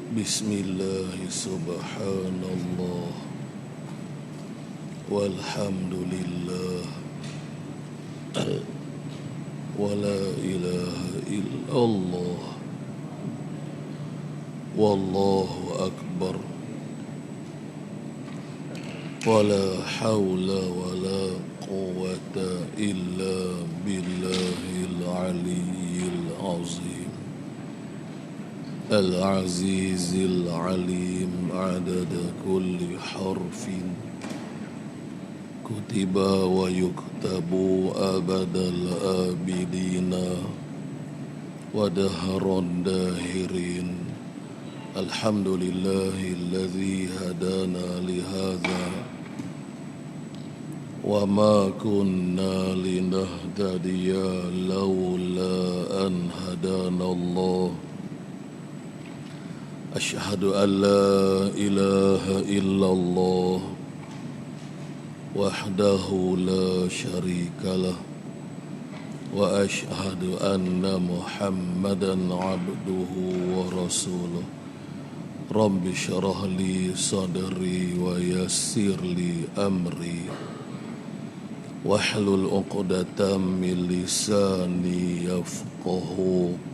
Bismillah, subhanallah, walhamdulillah, wa la ilaha illallah, wallahu akbar, wa la hawla wa la quwwata illa billahil aliyyil azim. العزيز العليم عدد كل حرف كتب ويكتب أبد الآبدين ودهر الداهرين. الحمد لله الذي هدانا لهذا وما كنا لنهتدي لولا أن هدانا الله. أشهد أن لا إله إلا الله وحده لا شريك له وأشهد أن محمدا عبده ورسوله. رب اشرح لي صدري ويسر لي أمري واحلل عقدة من لساني يفقه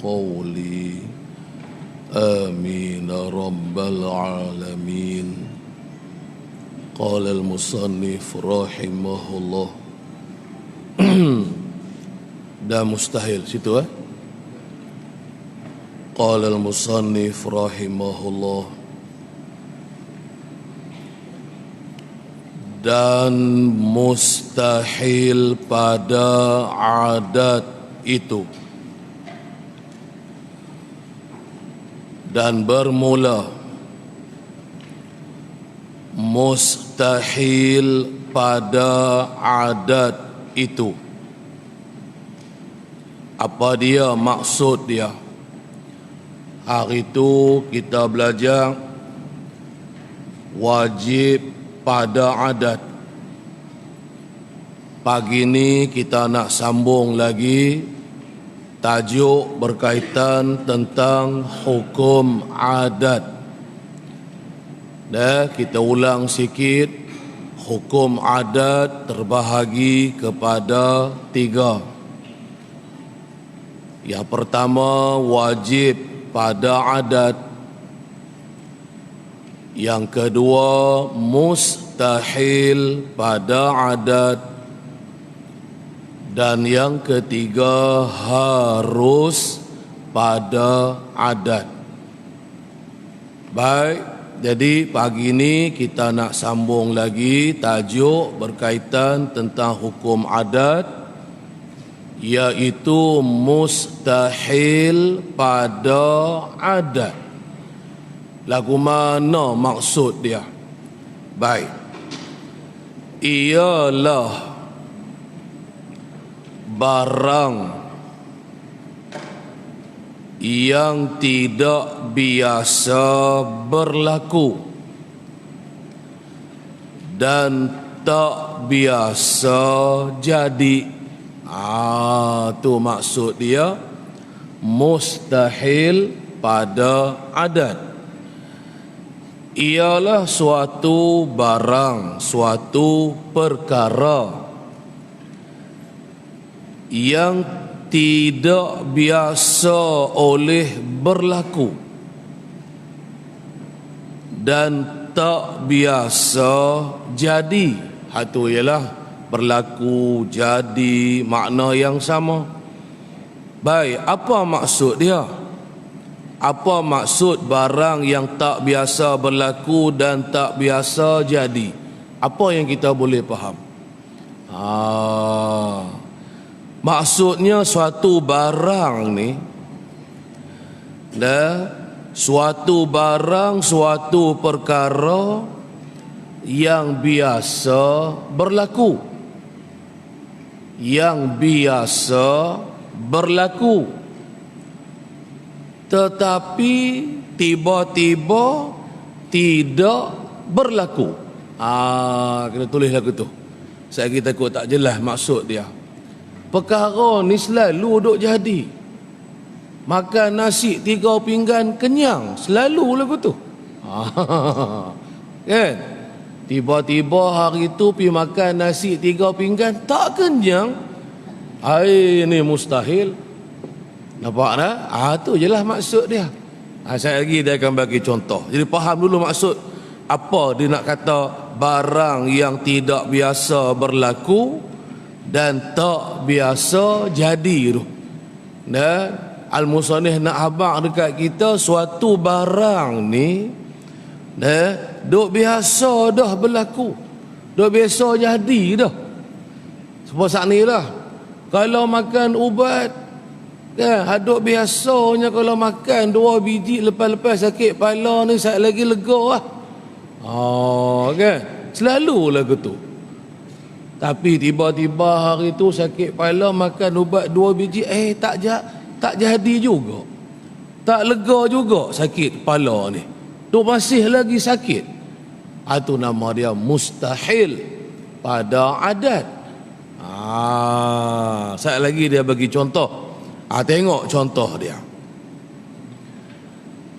قولي. آمين رب العالمين. قال المصنف رحمه الله. Dah mustahil situ Qala al-musannif rahimahullah. Dan mustahil pada adat itu, dan bermula mustahil pada adat itu. Apa dia maksud dia? Hari itu kita belajar wajib pada adat. Pagi ini kita nak sambung lagi tajuk berkaitan tentang hukum adat. Kita ulang sikit. Hukum adat terbahagi kepada 3. Yang pertama, wajib pada adat. Yang kedua, mustahil pada adat. Dan yang ketiga, harus pada adat. Baik, jadi pagi ini kita nak sambung lagi tajuk berkaitan tentang hukum adat, iaitu mustahil pada adat. Lagu mana maksud dia? Baik, ialah barang yang tidak biasa berlaku dan tak biasa jadi. Tu maksud dia mustahil pada adat. Ialah suatu barang, suatu perkara yang tidak biasa oleh berlaku dan tak biasa jadi. Itu ialah berlaku, jadi, makna yang sama. Baik, apa maksud dia? Apa maksud barang yang tak biasa berlaku dan tak biasa jadi? Apa yang kita boleh faham? Maksudnya suatu barang ni, suatu barang, suatu perkara yang biasa berlaku, yang biasa berlaku, tetapi tiba-tiba tidak berlaku. Kena tulis lagu tu. Saya takut tak jelas maksud dia. Perkara ni selalu duk jadi. makan nasi 3 pinggan kenyang, selalu lagu tu. Kan? Tiba-tiba hari tu pergi makan nasi 3 pinggan tak kenyang. Ini mustahil. Nampak tak? Tu je lah maksud dia. Saya lagi dia akan bagi contoh. Jadi faham dulu maksud apa dia nak kata barang yang tidak biasa berlaku dan tak biasa jadi tu. Dan Al-Musannif nak habaq dekat kita suatu barang ni duk biasa dah berlaku, duk biasa jadi dah. Sebab saat ni lah kalau makan ubat kan, haduk biasanya kalau makan 2 biji lepas-lepas sakit kepala ni saya lagi lega lah. Kan selalu lagu tu. Tapi tiba-tiba hari tu sakit kepala makan ubat 2 biji tak jadi juga, tak lega juga sakit kepala ni, tu masih lagi sakit. Itu nama dia mustahil pada adat. Saya lagi dia bagi contoh. Tengok contoh dia.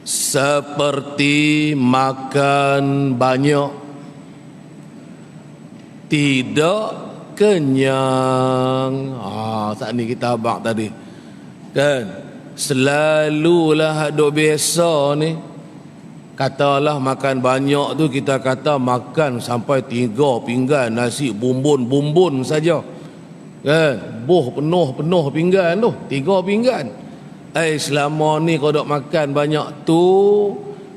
Seperti makan banyak tidak kenyang. Saat ni kita habaq tadi kan, selalulah duk biasa ni. Katalah makan banyak tu, kita kata makan sampai 3 pinggan nasi bumbun saja kan, penuh pinggan tu 3 pinggan. Selama ni kau duk makan banyak tu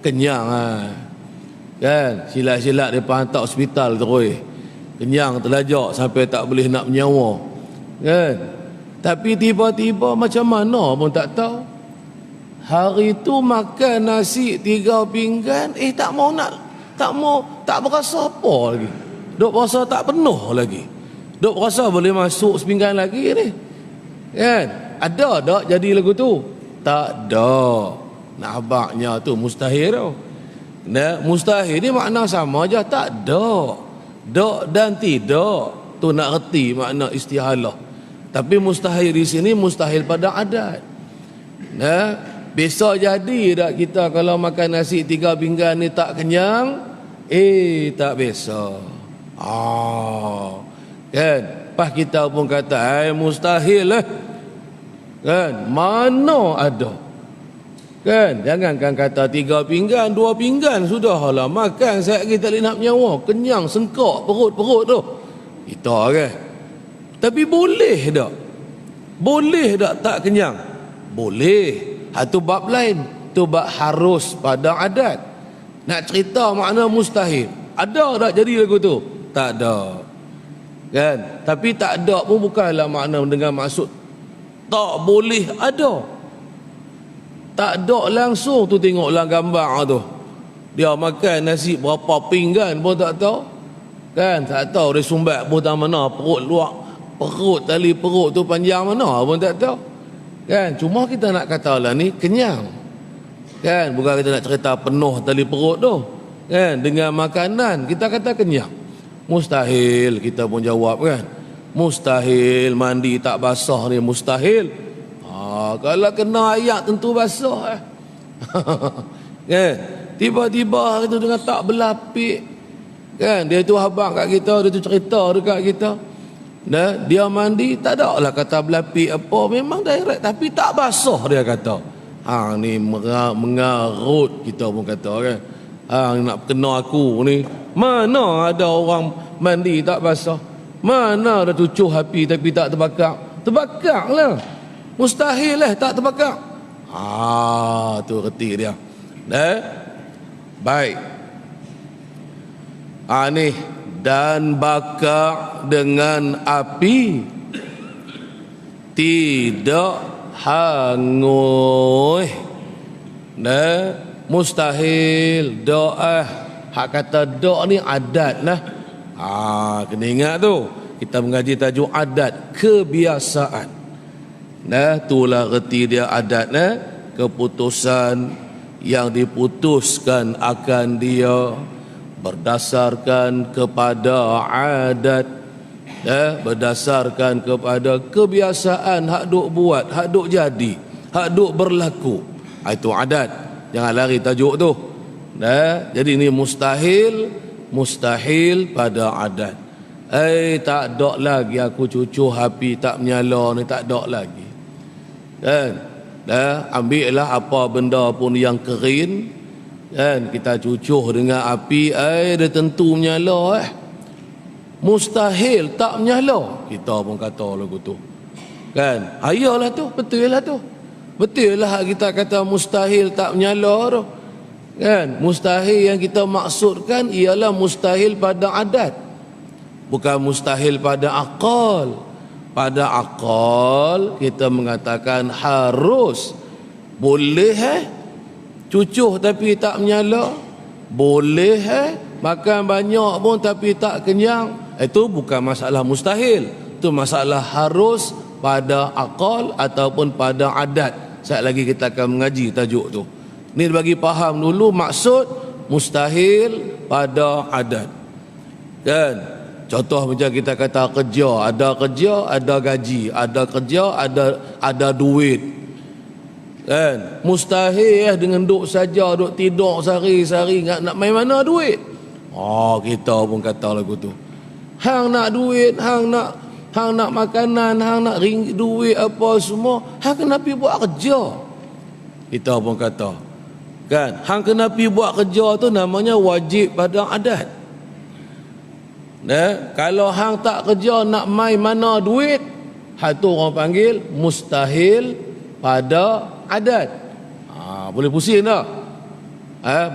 kenyang kan, silat-silat depan hantar hospital terus, kenyang terlajak sampai tak boleh nak menyawa kan. Tapi tiba-tiba macam mana pun tak tahu, hari tu makan nasi 3 pinggan tak berasa apa lagi, duk rasa tak penuh lagi, duk rasa boleh masuk sepinggan lagi ni kan. Ada tak jadi lagu tu? Tak ada. Nak habaqnya tu mustahil tau. Mustahil ni makna sama je, tak ada. Dak dan tidak tu nak reti makna istihalah. Tapi mustahil di sini mustahil pada adat. Besok jadi tak kita kalau makan nasi 3 pinggan ni tak kenyang? Tak biasa. Kan? Pas kita pun kata mustahil lah. Kan? Mana ada? Kan? Jangankan kata 3 pinggan, 2 pinggan sudah lah makan saya tak boleh nak menyawa, kenyang sengkak perut tu. Kita kan? Tapi boleh tak? Boleh tak kenyang? Boleh. Itu bab lain. Itu bab harus pada adat. Nak cerita makna mustahil. Ada tak jadi lagu tu? Tak ada. Kan? Tapi tak ada pun bukanlah makna dengan maksud tak boleh ada. Tak ada langsung tu, tengoklah gambar tu. Dia makan nasi berapa pinggan pun tak tahu. Kan? Tak tahu dia sumbat pun tak mana, perut luar, perut tali perut tu panjang mana pun tak tahu. Kan? Cuma kita nak kata lah ni kenyang. Kan? Bukan kita nak cerita penuh tali perut tu. Kan? Dengan makanan kita kata kenyang. Mustahil, kita pun jawab kan. Mustahil mandi tak basah ni mustahil. Kalau kena ayak tentu basah kan. Tiba-tiba itu dengan tak berlapik kan, dia tu habaq kat kita, dia tu cerita dekat kita. Dia mandi tak ada lah kata berlapik apa, memang direct tapi tak basah dia kata. Ni mengarut, kita pun kata kan. Nak kena aku ni, mana ada orang mandi tak basah, mana ada tucuh api tapi tak terbakar. Terbakar lah, mustahil lah tak terbakar. Tu reti dia. Baik. Ni dan bakar dengan api tidak hangus. Mustahil. Doa hak kata doa ni adat lah. Kena ingat tu, kita mengaji tajuk adat, kebiasaan. Itulah reti dia adat. Keputusan yang diputuskan akan dia berdasarkan kepada adat, berdasarkan kepada kebiasaan hak duk buat, hak duk jadi, hak duk berlaku. Itu adat. Jangan lari tajuk tu. Jadi ini mustahil pada adat. Tak ada lagi aku cucu api tak menyala ni, tak ada lagi. Kan? Ambillah apa benda pun yang kering, kan, kita cucuh dengan api, dia tentu menyala. Mustahil tak menyala, kita pun kata lagu tu. Kan? Ayalah tu, betul lah tu. Betul lah kita kata mustahil tak menyala tu. Kan? Mustahil yang kita maksudkan ialah mustahil pada adat, bukan mustahil pada akal. Pada akal kita mengatakan harus. Boleh cucuh tapi tak menyala. Boleh makan banyak pun tapi tak kenyang. Itu bukan masalah mustahil. Itu masalah harus pada akal ataupun pada adat. Sekejap lagi kita akan mengaji tajuk tu. Ni bagi faham dulu maksud mustahil pada adat. Kan? Contoh macam kita kata kerja, ada gaji, ada kerja, ada duit. Kan? Mustahil dengan duk saja, duk tidur sehari-hari, nak main mana duit? Kita pun kata lagu tu. Hang nak duit, hang nak makanan, hang nak duit apa semua, hang kena pergi buat kerja. Kita pun kata. Kan? Hang kena pergi buat kerja tu namanya wajib pada adat. Kalau hang tak kerja nak main mana duit, hal tu orang panggil mustahil pada adat. Boleh pusing tak?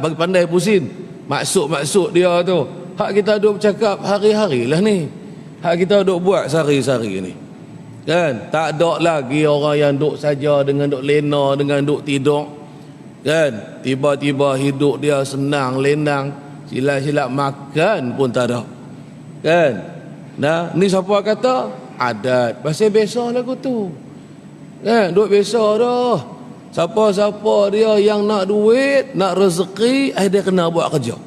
Bagi pandai pusing maksud dia tu. Hak kita duk bercakap hari-hari lah ni, hak kita duk buat sehari-hari ni. Kan? Tak ada lagi orang yang duk saja dengan duk lena, dengan duk tidur. Kan? Tiba-tiba hidup dia senang, lenang, silap-silap makan pun tak ada. Kan? Ni siapa kata? Adat. Pasal biasa lagu tu. Kan? Duk biasa dah. Siapa-siapa dia yang nak duit, nak rezeki, dia kena buat kerja.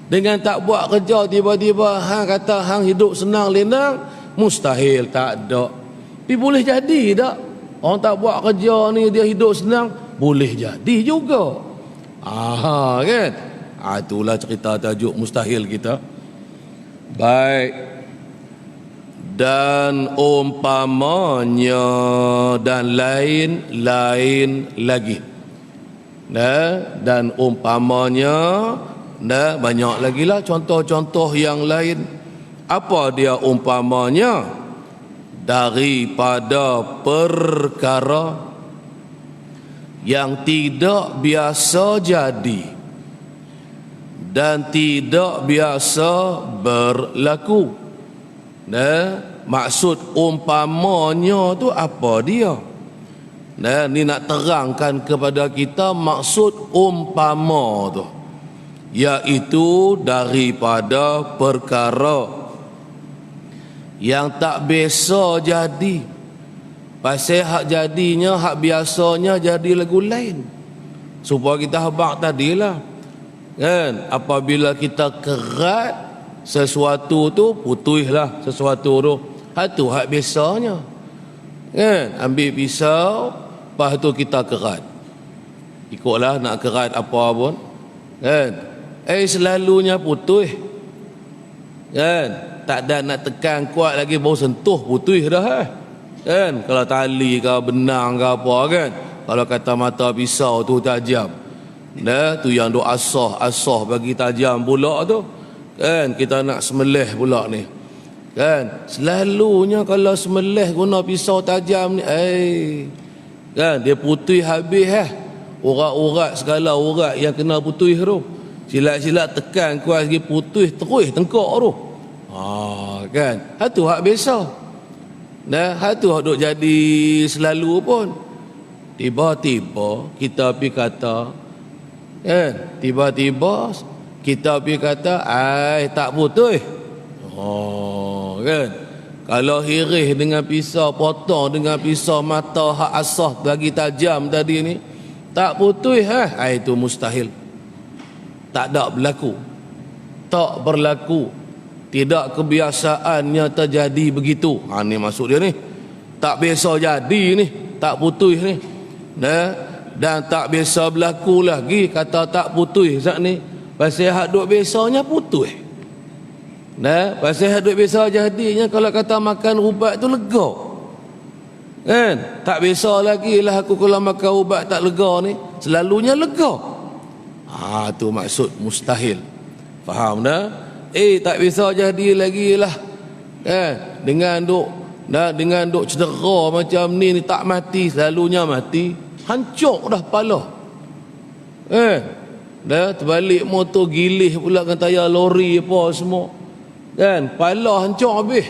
Dengan tak buat kerja, tiba-tiba hang kata hang hidup senang lenang, mustahil, tak ada. Tapi boleh jadi tak? Orang tak buat kerja ni dia hidup senang, boleh jadi juga. Kan? Itulah cerita tajuk mustahil kita. Baik. Dan umpamanya dan lain-lain lagi. Dan umpamanya, banyak lagi lah contoh-contoh yang lain. Apa dia umpamanya? Daripada perkara yang tidak biasa jadi dan tidak biasa berlaku. Maksud umpamanya tu apa dia? Ni nak terangkan kepada kita maksud umpama tu, iaitu daripada perkara yang tak biasa jadi. Pasal hak jadinya, hak biasanya jadi lagu lain. Supaya kita habaq tadilah. Kan? Apabila kita kerat sesuatu tu, putuslah sesuatu tu. Hak tu hak biasanya. Kan? Ambil pisau, lepas tu kita kerat. Ikutlah nak kerat apa pun. Kan? Selalunya putus. Kan? Tak ada nak tekan kuat lagi, baru sentuh putus dah. Kan? Kalau tali ke benang ke apa kan. Kalau kata mata pisau tu tajam, tu yang duk asah bagi tajam pula tu. Kan? Kita nak semelih pula ni. Kan? Selalunya kalau semelih guna pisau tajam ni, kan, dia putih habis urat-urat, segala urat yang kena putih tu, silat-silat tekan kuat lagi, putih terus tengkok tu. Kan? Hak tu hak biasa. Hak tu hak duk jadi selalu pun. Tiba-tiba kita pergi kata, kan, tiba-tiba kita pergi kata tak putih. Kan? Kalau hirih dengan pisau, potong dengan pisau mata hak asah bagi tajam tadi ni, tak putih itu mustahil. Tak ada berlaku. Tak berlaku. Tidak kebiasaannya terjadi begitu. Ni maksud dia ni. Tak biasa jadi ni. tak putus ni. Dan tak biasa berlaku lagi kata tak putus Zat ni. Pasal hak duk biasanya putus. Pasal hak duk biasa jadinya kalau kata makan ubat tu lega. Kan? Tak biasa lagi lah aku kalau makan ubat tak lega ni. Selalunya lega. Tu maksud mustahil. Faham dah? Tak bisa jadi lagi lah. Dengan duk cedera macam ni tak mati, selalunya mati. Hancur dah kepala. Terbalik motor gilih pula dengan tayar lori apa semua. Kepala hancur habis.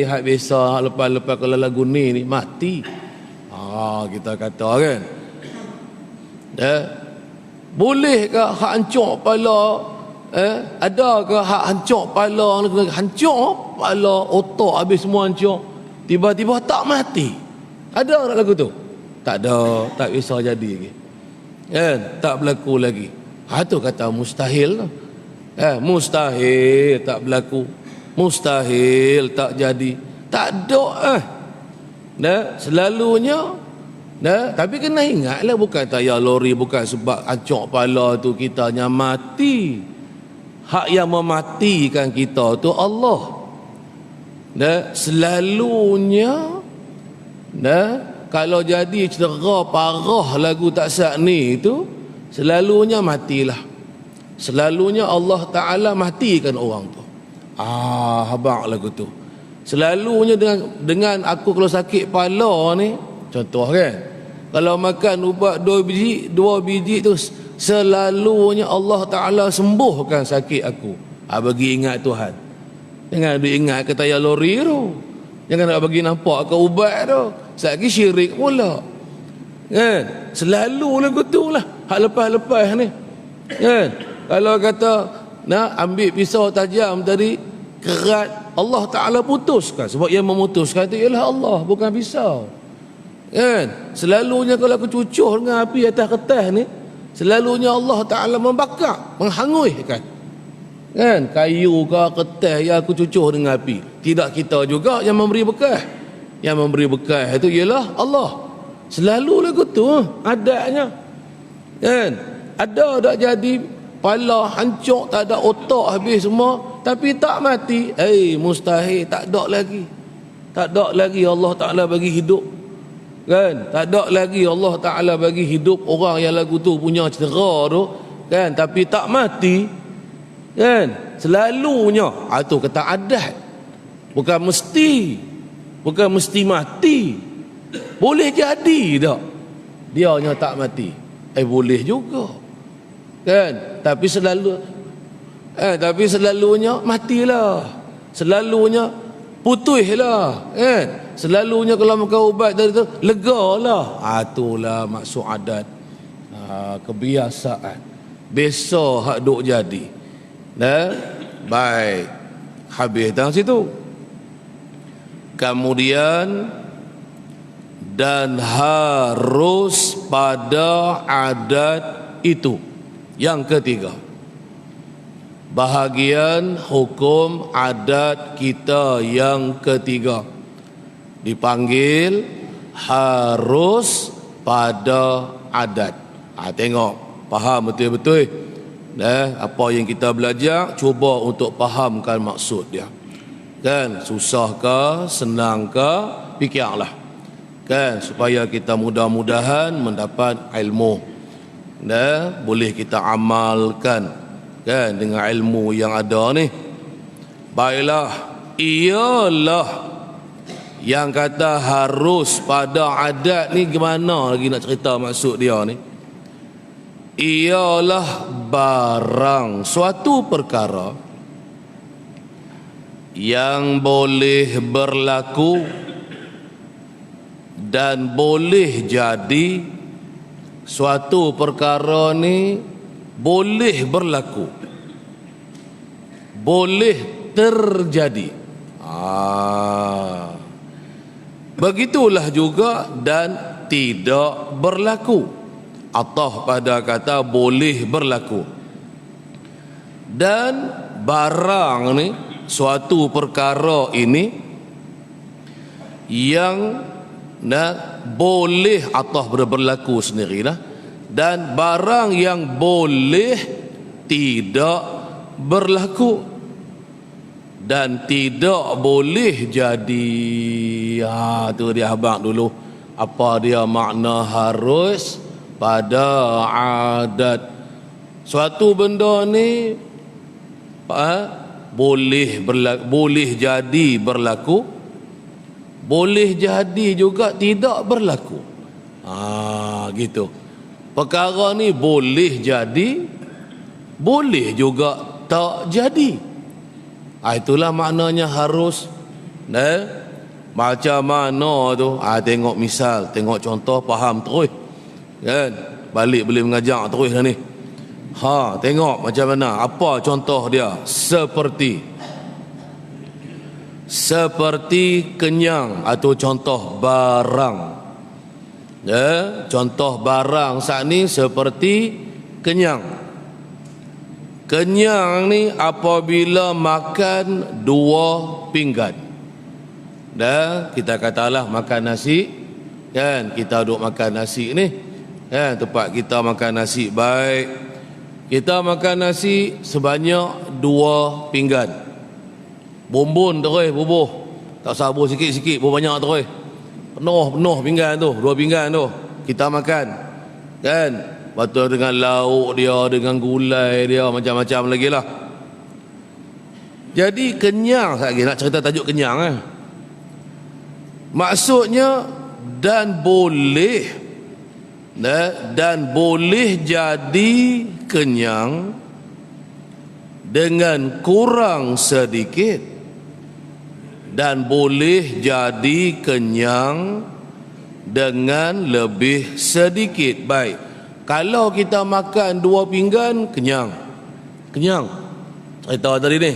Hak biasa, hak lepas-lepas kalau lagu ni mati. Kita kata kan. Boleh ke hak hancur kepala? Ada ke hak hancur kepala? Hancur kepala, otak habis semua hancur. Tiba-tiba tak mati. Ada tak lagu tu? Tak ada, tak bisa jadi lagi. Tak berlaku lagi. Tu kata mustahil. Mustahil tak berlaku. Mustahil tak jadi. Tak ada. Selalunya. Tapi kena ingatlah bukan tayar lori, bukan sebab hancur kepala tu kitanya mati. Hak yang mematikan kita tu Allah. Selalunya kalau jadi cedera parah lagu tak sah ni tu, selalunya matilah. Selalunya Allah Ta'ala matikan orang tu. Habaq lagu tu. Selalunya dengan aku kalau sakit kepala ni, contoh kan, kalau makan ubat 2 biji tu, selalunya Allah Ta'ala sembuhkan sakit aku. Bagi ingat Tuhan. Jangan diingat ke tayar lori tu. Jangan nak bagi nampak ke ubat tu. Sekali syirik pula. Selalu lagu tu lah. Hak lepas-lepas ni. Kalau kata nak ambil pisau tajam tadi, kerat, Allah Ta'ala putuskan. Sebab yang memutuskan tu ialah Allah, bukan pisau. Selalunya kalau aku cucuh dengan api atas kertas ni, selalunya Allah Ta'ala membakar, menghanguikan. Kayu ke kertas yang aku cucuh dengan api. Tidak kita juga yang memberi bekas. Yang memberi bekas itu ialah Allah. Selalu lagu tu adanya. Ada tak jadi pala hancur, tak ada otak habis semua, tapi tak mati. Mustahil, tak ada lagi. Tak ada lagi Allah Ta'ala bagi hidup. Tak ada lagi Allah Ta'ala bagi hidup orang yang lagu tu punya cedera tu, tapi tak mati. Selalunya tu kata adat. Bukan mesti mati. Boleh jadi tak dianya tak mati. Boleh juga. Tapi selalunya matilah. Selalunya putuslah. Selalunya kalau makan ubat dari tu legalah. Itulah maksud adat. Kebiasaan. Besok hak duk jadi. Baik. Habis dalam situ. Kemudian dan harus pada adat itu. Yang ketiga, bahagian hukum adat kita yang ketiga dipanggil harus pada adat. Tengok, faham betul-betul. Apa yang kita belajar, cuba untuk fahamkan maksud dia. Susah ke, senang ke, fikirlah. Supaya kita mudah-mudahan mendapat ilmu. Boleh kita amalkan dengan ilmu yang ada ni. Baiklah, ialah yang kata harus pada adat ni gimana lagi nak cerita maksud dia ni? Ialah barang, suatu perkara yang boleh berlaku dan boleh jadi. Suatu perkara ni boleh berlaku, boleh terjadi. Begitulah juga dan tidak berlaku. Atau pada kata boleh berlaku. Dan barang ni, suatu perkara ini yang boleh atau berlaku sendirilah, dan barang yang boleh tidak berlaku dan tidak boleh jadi. Tu dia abang dulu, apa dia makna harus pada adat. Suatu benda ni boleh jadi berlaku, boleh jadi juga tidak berlaku. Gitu. Perkara ni boleh jadi, boleh juga tak jadi. Itulah maknanya harus. Macam mana tu? Tengok misal, tengok contoh, faham terus. Kan? Balik boleh mengajar terus dah ni. Tengok macam mana. Apa contoh dia? Seperti kenyang, atau contoh barang. Contoh barang saat ni seperti kenyang. Kenyang ni apabila makan 2 pinggan. Kita katalah makan nasi, kan? Kita duduk makan nasi ni, kan? Tempat kita makan nasi baik. Kita makan nasi sebanyak 2 pinggan. Bumbun terus bubuh. Tak sabar sikit-sikit, banyak terus. Penuh pinggan tu, 2 pinggan tu. Kita makan, kan? Betul, dengan lauk dia, dengan gulai dia, macam-macam lagi lah. Jadi kenyang. Lagi nak cerita tajuk kenyang. Maksudnya dan boleh jadi kenyang dengan kurang sedikit, dan boleh jadi kenyang dengan lebih sedikit. Baik, kalau kita makan 2 pinggan, kenyang. Cerita tadi ni.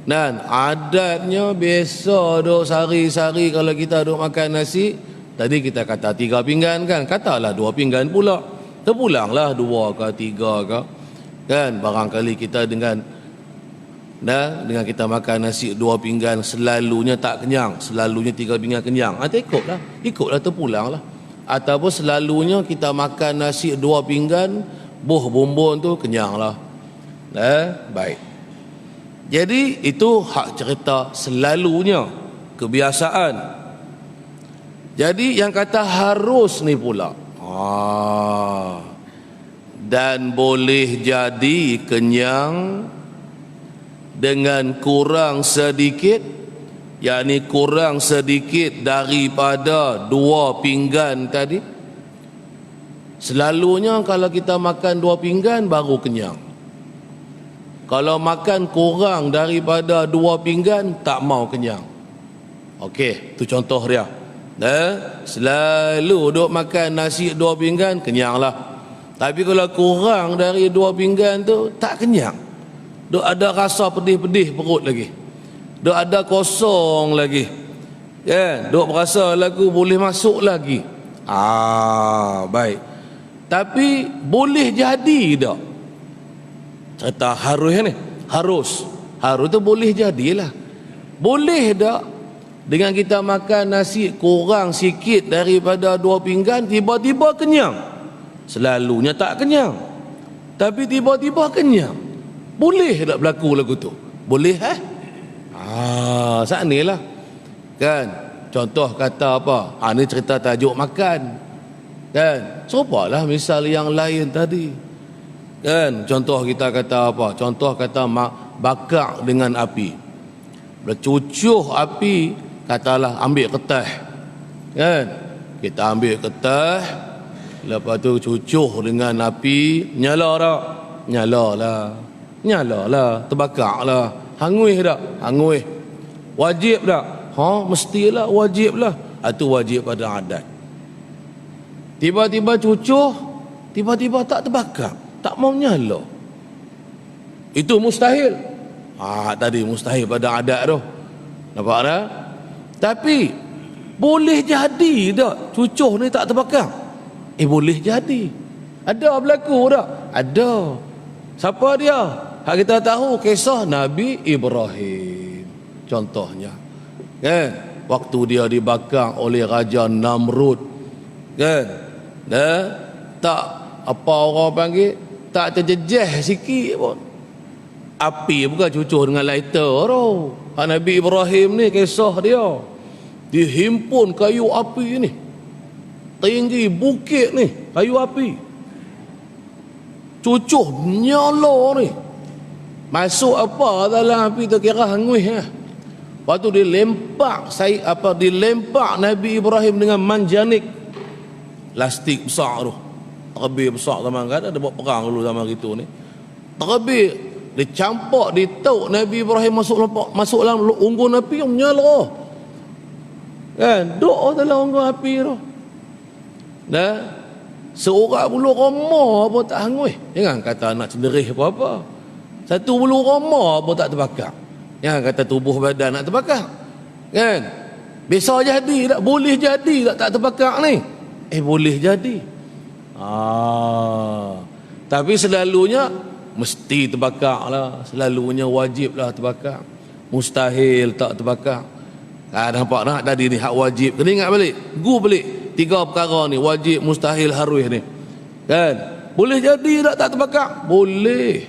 Dan adatnya biasa duk sehari-hari kalau kita duk makan nasi, tadi kita kata 3 pinggan kan, katalah 2 pinggan pula. Terpulanglah 2 ke 3 ke. Kan, barangkali kita dengan kita makan nasi 2 pinggan selalunya tak kenyang, selalunya 3 pinggan kenyang. Ikutlah terpulanglah. Ataupun selalunya kita makan nasi 2 pinggan, bumbun tu kenyanglah. Baik. Jadi itu hak cerita selalunya, kebiasaan. Jadi yang kata harus ni pula, dan boleh jadi kenyang dengan kurang sedikit, yakni kurang sedikit daripada 2 pinggan tadi. Selalunya kalau kita makan 2 pinggan baru kenyang. Kalau makan kurang daripada 2 pinggan, tak mau kenyang. Okey, tu contoh dia. Selalu duk makan nasi 2 pinggan, kenyanglah. Tapi kalau kurang dari 2 pinggan tu, tak kenyang. Duk ada rasa pedih-pedih perut lagi. Duk ada kosong lagi. Duk berasa lagu boleh masuk lagi. Baik. Tapi boleh jadi tak? Cerita harus ni. Harus tu boleh jadilah. Boleh tak dengan kita makan nasi kurang sikit daripada 2 pinggan, tiba-tiba kenyang? Selalunya tak kenyang, tapi tiba-tiba kenyang. Boleh tak berlaku lagu tu? Boleh saat ni lah. Kan? Contoh kata apa? Ni cerita tajuk makan. Kan? Serupalah misal yang lain tadi. Kan? Contoh kita kata apa? Contoh kata bakar dengan api. Bercucuh api, katalah ambil ketah. Kan? Kita ambil ketah, lepas tu cucuh dengan api, nyala tak? Nyalalah, terbakarlah. Hanguih tak? Hanguih. Wajib tak? Mestilah wajib lah. Itu wajib pada adat. Tiba-tiba cucuh, tiba-tiba tak terbakar, tak mau nyala, itu mustahil. Tadi mustahil pada adat tu. Nampak tak? Tapi boleh jadi tak cucuh ni tak terbakar? Boleh jadi. Ada berlaku tak? Ada. Siapa dia? Hak kita tahu kisah Nabi Ibrahim contohnya. Kan? waktu dia dibakar oleh Raja Namrud, kan? Tak apa orang panggil, tak terjejeh sikit pun. Api bukan cucuh dengan lighter tau. Nabi Ibrahim ni kisah dia, dihimpun kayu api ni, tinggi bukit ni kayu api, cucuh nyala ni, masuk apa dalam api tu kira hangus ha. Lepas tu dilempar Nabi Ibrahim dengan manjanik, plastik besar tu, terbih besar zaman kan, ada buat perang dulu zaman gitu ni, terbih dicampak, dituk Nabi Ibrahim masuk dalam unggun api yang menyala, kan, duk dalam unggun api tu. Dah seorang bulu roma pun tak hangus, jangan kata nak cenderih apa-apa, satu bulu roma pun tak terbakar, jangan kata tubuh badan nak terbakar, kan. Biasa jadi tak, boleh jadi tak terbakar ni, boleh jadi. Tapi selalunya mesti terbakar lah, selalunya wajib lah terbakar, mustahil tak terbakar. Nampak nak tadi ni hak wajib, kena ingat balik, balik 3 perkara ni, wajib, mustahil, harus ni, kan. Boleh jadi tak terbakar? Boleh,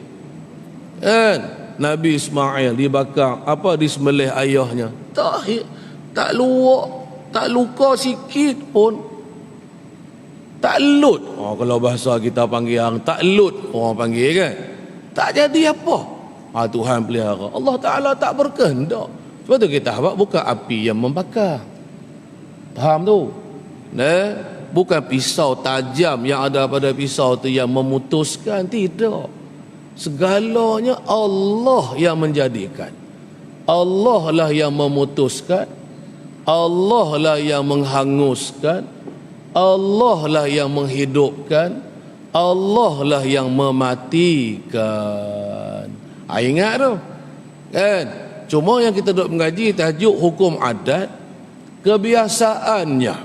kan. Nabi Ismail dibakar, apa, disembelih ayahnya, tak luka sikit pun, tak lut. Kalau bahasa kita panggil tak lut, orang panggil, kan, tak jadi apa. Tuhan pelihara, Allah Ta'ala tak berkehendak. Sebab tu kita harap bukan api yang membakar, faham tu? Bukan pisau tajam yang ada pada pisau tu yang memutuskan, tidak. Segalanya Allah yang menjadikan, Allah lah yang memutuskan, Allah lah yang menghanguskan, Allah lah yang menghidupkan, Allah lah yang mematikan. Ingat tu, kan. Cuma yang kita duk mengaji tajuk hukum adat, kebiasaannya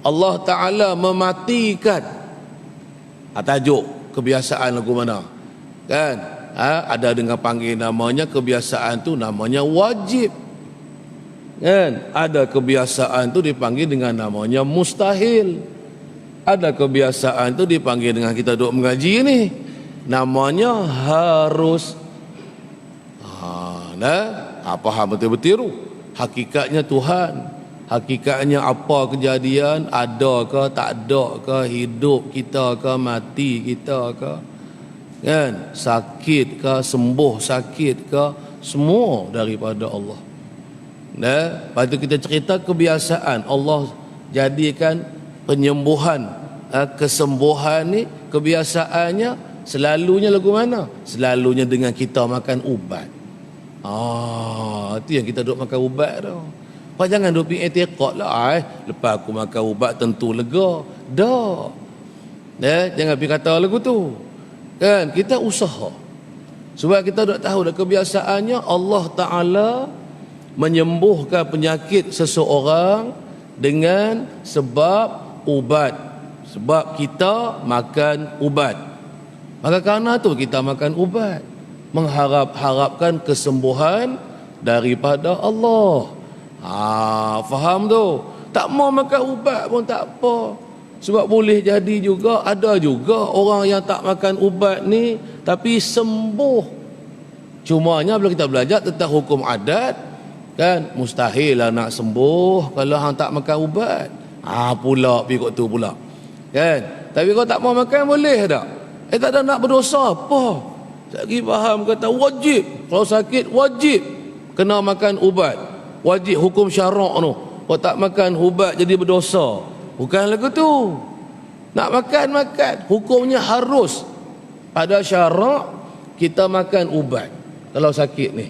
Allah Ta'ala mematikan. Tajuk kebiasaan lagu mana, kan. Ada dengan panggil namanya kebiasaan tu namanya wajib, kan. Ada kebiasaan tu dipanggil dengan namanya mustahil. Ada kebiasaan tu dipanggil dengan kita duk mengaji ni namanya harus. Faham betul-betul tu. Hakikatnya Tuhan, hakikatnya apa kejadian, ada ke tak ada ke, hidup kita ke mati kita ke, kan, sakit ke sembuh sakit ke, semua daripada Allah. Lepas tu kita cerita kebiasaan Allah jadikan penyembuhan, kesembuhan ni kebiasaannya selalunya lagu mana? Selalunya dengan kita makan ubat. Itu yang kita duk makan ubat tu. Kau jangan duk fikir tekak lah, lepas aku makan ubat tentu lega. Dah. Jangan pergi kata lagu tu, kan. Kita usaha, sebab kita duk tahu dah kebiasaannya Allah Ta'ala menyembuhkan penyakit seseorang dengan sebab ubat, sebab kita makan ubat. Maka kerana tu kita makan ubat, mengharapkan kesembuhan daripada Allah. Faham tu? Tak mau makan ubat pun tak apa, sebab boleh jadi juga, ada juga orang yang tak makan ubat ni tapi sembuh. Cumanya bila kita belajar tentang hukum adat, kan, mustahil lah nak sembuh kalau hang tak makan ubat. Pula pergi kot tu pula, kan. Tapi kau tak mau makan boleh tak? Tak ada nak berdosa apa. Lagi faham kata wajib, kalau sakit wajib kena makan ubat, wajib hukum syarak tu. Kau tak makan ubat jadi berdosa, bukan lagu tu. Nak makan, hukumnya harus pada syarak kita makan ubat kalau sakit ni.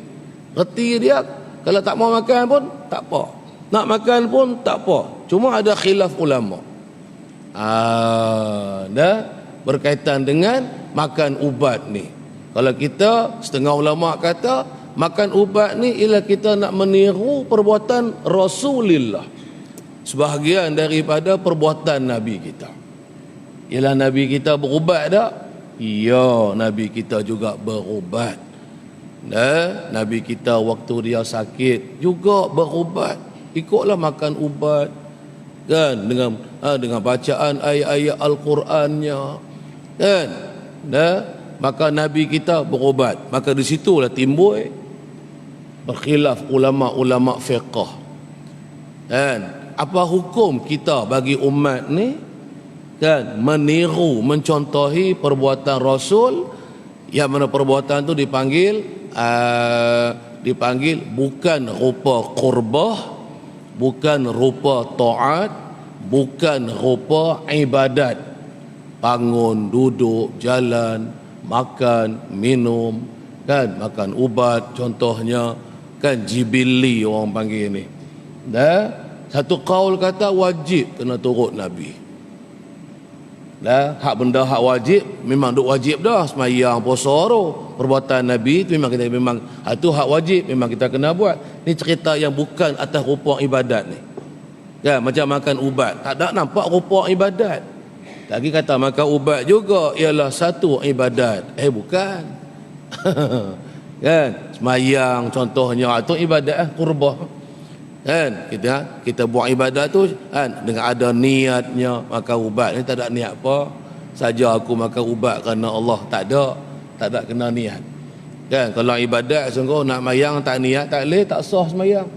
Reti dia, kalau tak mau makan pun tak apa, nak makan pun tak apa. Cuma ada khilaf ulama. Berkaitan dengan makan ubat ni. Kalau kita, setengah ulama kata makan ubat ni ialah kita nak meniru perbuatan Rasulullah, sebahagian daripada perbuatan Nabi kita. Ialah Nabi kita berubat tak? Ya, Nabi kita juga berubat. Nabi kita waktu dia sakit juga berubat. ikutlah makan ubat kan, dengan bacaan ayat-ayat Al-Qurannya kan. Maka Nabi kita berubat. Maka di situlah timbul berkhilaf ulama-ulama fiqh kan, apa hukum kita bagi umat ni kan meniru, mencontohi perbuatan Rasul, yang mana perbuatan tu dipanggil bukan rupa qurbah, bukan rupa taat, bukan rupa ibadat. Bangun, duduk, jalan, makan, minum kan, makan ubat contohnya kan, jibili orang panggil ni. Satu kaul kata wajib kena turut Nabi. Hak benda hak wajib memang duk wajib dah, sembahyang, puasa tu. Perbuatan Nabi tu memang tu hak wajib, memang kita kena buat. Ni cerita yang bukan atas rupa ibadat ni. Kan, macam makan ubat, tak ada nampak rupa ibadat. Lagi kata makan ubat juga ialah satu ibadat. Bukan. Kan, sembahyang contohnya itu ibadat qurbah. Kan, kita buat ibadat tu kan dengan ada niatnya. Makan ubat ni tak ada niat apa, saja aku makan ubat kerana Allah, tak ada kena niat. Kan, kalau ibadat sungguh nak sembahyang tak niat tak boleh, tak sah sembahyang.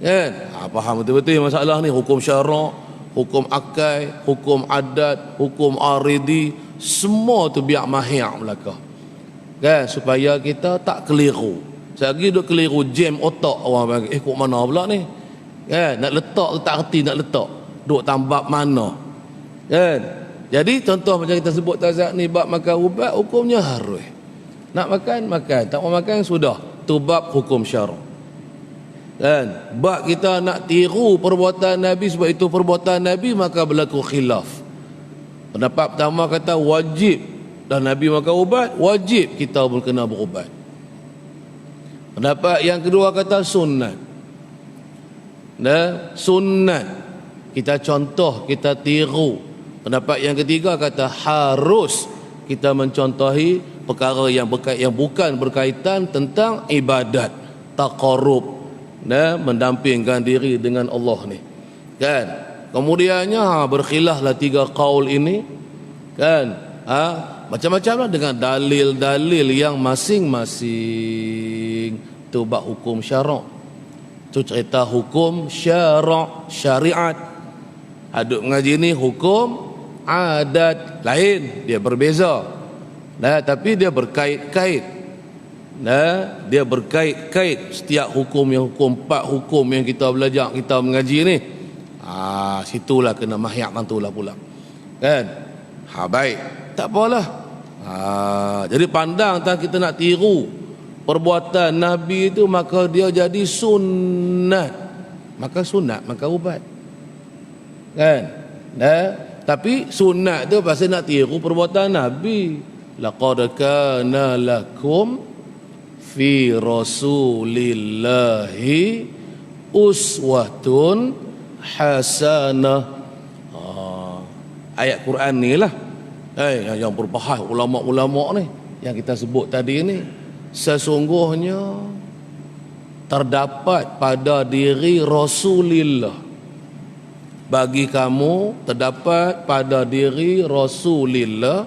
Kan, faham betul-betul masalah ni. Hukum syarak, hukum akal, hukum adat, hukum aridi, semua tu biar mahir belaka kan, supaya kita tak keliru. Selagi duk keliru, jam otak orang bagi, kok mana pula ni kan, nak letak tak erti nak letak, duk tambah mana kan. Jadi contoh macam kita sebut tazak ni, bab makan ubat hukumnya harus. Nak makan, tak mau makan sudah, tu bab hukum syarak kan. Bab kita nak tiru perbuatan Nabi, sebab itu perbuatan Nabi, maka berlaku khilaf. Pendapat pertama kata wajib, dan Nabi makan ubat, wajib kita pun kena berubat. Pendapat yang kedua kata sunat. Sunat kita contoh, kita tiru. Pendapat yang ketiga kata harus kita mencontohi perkara yang bukan berkaitan tentang ibadat, taqarrub, mendampingkan diri dengan Allah ni kan. Kemudiannya berkhilaflah tiga qaul ini kan, macam-macam lah dengan dalil-dalil yang masing-masing. Tu bab hukum syarak, tu cerita hukum syarak, syariat. Aduk mengaji ni hukum adat, lain, dia berbeza. Tapi dia berkait-kait. Dia berkait-kait setiap hukum, yang hukum 4 hukum yang kita belajar, kita mengaji ni. Situlah kena mahyak mantulah pula kan. Baik, tak apalah. Jadi pandang tak kita nak tiru perbuatan Nabi itu, maka dia jadi sunat. Maka sunat maka ubat kan. Tapi sunat tu pasal nak tiru perbuatan Nabi. Laqad kana lakum fi rasulillahi uswatun hasanah. Ayat Quran ni lah yang berbahas ulama-ulama ni yang kita sebut tadi ni. Sesungguhnya terdapat pada diri Rasulillah, bagi kamu terdapat pada diri Rasulillah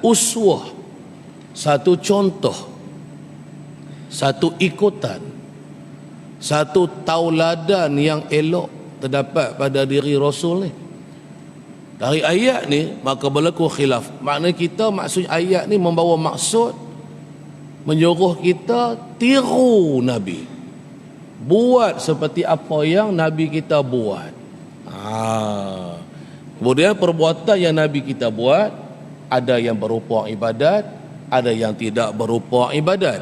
uswah, satu contoh, satu ikutan, satu tauladan yang elok terdapat pada diri Rasul ni. Dari ayat ni maka berlaku khilaf. Maknanya kita, maksud ayat ni membawa maksud menyuruh kita tiru Nabi, buat seperti apa yang Nabi kita buat. Kemudian perbuatan yang Nabi kita buat, ada yang berupa ibadat, ada yang tidak berupa ibadat.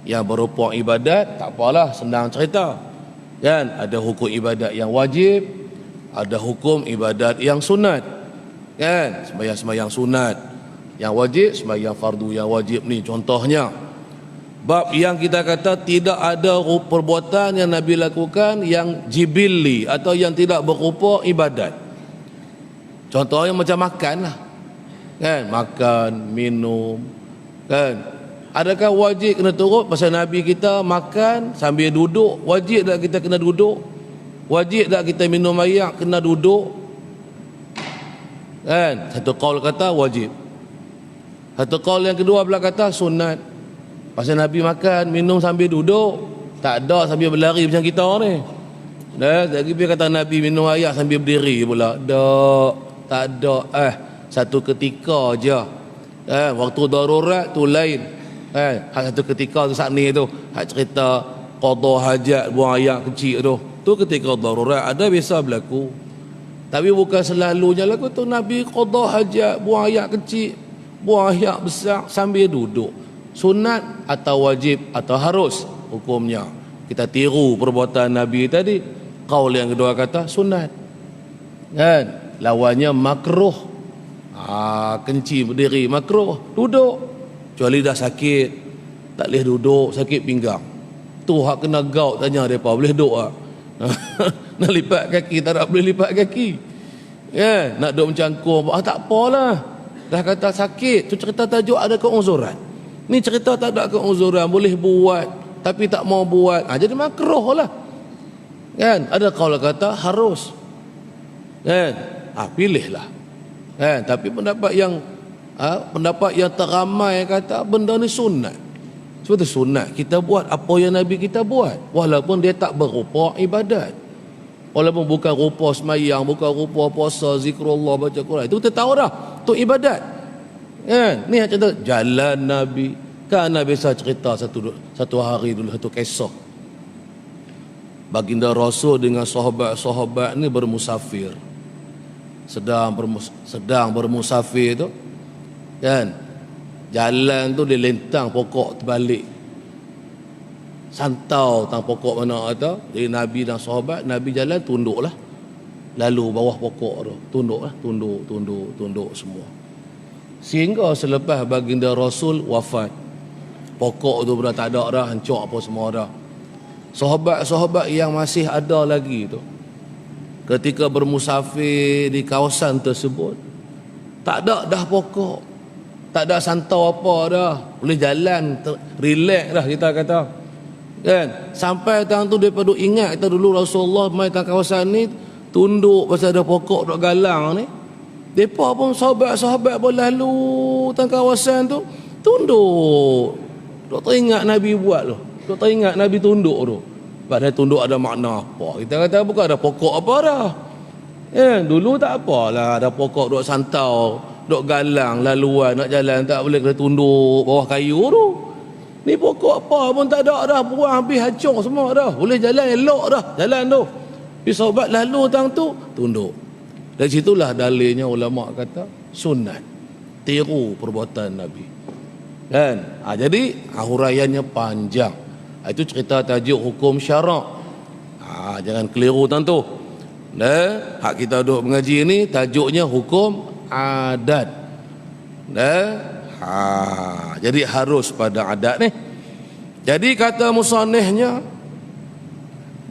Yang berupa ibadat tak apalah, senang cerita kan. Ada hukum ibadat yang wajib, ada hukum ibadat yang sunat kan. Sembahyang sunat yang wajib, sembahyang fardu yang wajib ni contohnya. Bab yang kita kata tidak ada perbuatan yang Nabi lakukan yang jibili atau yang tidak berupa ibadat. Contohnya macam makan lah kan, makan, minum kan, Adakah wajib kena turut pasal Nabi kita makan sambil duduk? Wajib tak kita kena duduk? Wajib tak kita minum air kena duduk? Kan? Satu qaul kata wajib. Satu qaul yang kedua pula kata sunat. Pasal Nabi makan, minum sambil duduk. Tak ada sambil berlari macam kita ni. Lagi dia kata Nabi minum air sambil berdiri pula. Tak ada. Satu ketika je. Waktu darurat tu lain. Satu ketika tu saat ni tu, hak cerita qada hajat buang air kecil tu ketika darurat ada biasa berlaku. Tapi bukan selalunya lagu tu Nabi qada hajat buang air kecil, buang air besar sambil duduk. Sunat atau wajib atau harus hukumnya? Kita tiru perbuatan Nabi tadi. Qaul yang kedua kata sunat. Kan? Lawannya makruh. Kencing berdiri makruh, duduk. Kecuali dah sakit, tak boleh duduk, sakit pinggang. Tu hak kena gout tanya depa, boleh duduk tak? Nak lipat kaki tak boleh lipat kaki. Nak duduk mencangkung, tak apalah. Dah kata sakit, tu cerita tajuk ada keuzuran. Ni cerita tak ada keuzuran, boleh buat tapi tak mau buat. Jadi makruh lah. Kan? Ada qaul kata harus. Kan? Pilihlah. Kan? Tapi pendapat yang teramai kata benda ni sunat. Sebab tu sunat kita buat apa yang Nabi kita buat, walaupun dia tak berupa ibadat, walaupun bukan rupa semayang, bukan rupa puasa, zikrullah, baca Quran. Itu kita tahu dah, tu ibadat. Ni cerita jalan Nabi. Kan Nabi biasa cerita satu hari dulu, satu kisah. Baginda Rasul dengan sahabat-sahabat ni bermusafir. Sedang bermusafir tu, kan, jalan tu dia lentang pokok terbalik, santau tang pokok mana ada. Jadi Nabi dan sahabat, Nabi jalan tunduklah, lalu bawah pokok tu tunduk semua. Sehingga selepas baginda Rasul wafat, pokok tu dah tak ada dah, hancur apa semua dah. Sahabat-sahabat yang masih ada lagi tu, ketika bermusafir di kawasan tersebut, tak ada dah pokok, tak ada santau apa dah, boleh jalan relax dah kita kata. Kan? Sampai tang tu daripada ingat kita dulu Rasulullah mai tang kawasan ni tunduk pasal ada pokok dok galang ni. Depa pun sahabat-sahabat pun lalu tang kawasan tu tunduk. Dok teringat Nabi buat tu. Dok teringat Nabi tunduk tu. Padahal tunduk ada makna apa? Kita kata bukan ada pokok apa dah. Dulu tak apalah, ada pokok dok santau, dok galang laluan nak jalan tak boleh kena tunduk bawah kayu tu. Ni pokok apa pun tak ada dah, buang habis hancur semua dah. Boleh jalan elok dah jalan tu. Tapi sahabat lalu tang tu tunduk. Dari situlah dalilnya ulama kata sunat, tiru perbuatan Nabi. Kan? Jadi huraiannya panjang. Itu cerita tajuk hukum syarak. Jangan keliru tang tu. Hak kita duduk mengaji ni tajuknya hukum adat. Jadi harus pada adat ni. Jadi kata musannifnya,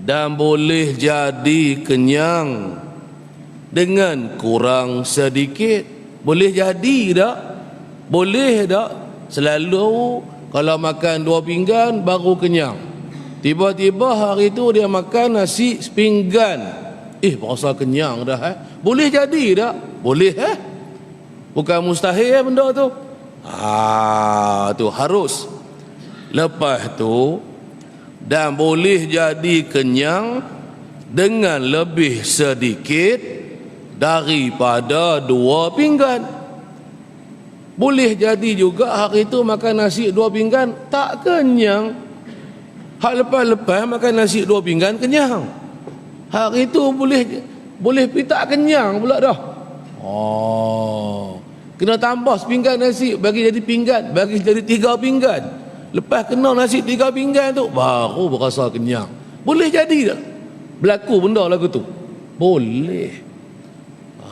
dan boleh jadi kenyang dengan kurang sedikit. Boleh jadi tak? Boleh tak? Selalu kalau makan 2 pinggan baru kenyang. Tiba-tiba hari tu dia makan nasi sepinggan. Berasa kenyang dah. Boleh jadi tak? Boleh bukan mustahil benda tu. Tu harus. Lepas tu, dan boleh jadi kenyang dengan lebih sedikit daripada 2 pinggan. Boleh jadi juga hari tu makan nasi 2 pinggan tak kenyang. Hak lepas-lepas makan nasi 2 pinggan kenyang. Hari tu boleh pergi tak kenyang pula dah. Kena tambah sepinggan nasi, bagi jadi pinggan, bagi jadi 3 pinggan. Lepas kena nasi 3 pinggan tu baru berasa kenyang. Boleh jadi tak berlaku benda lagu tu? Boleh.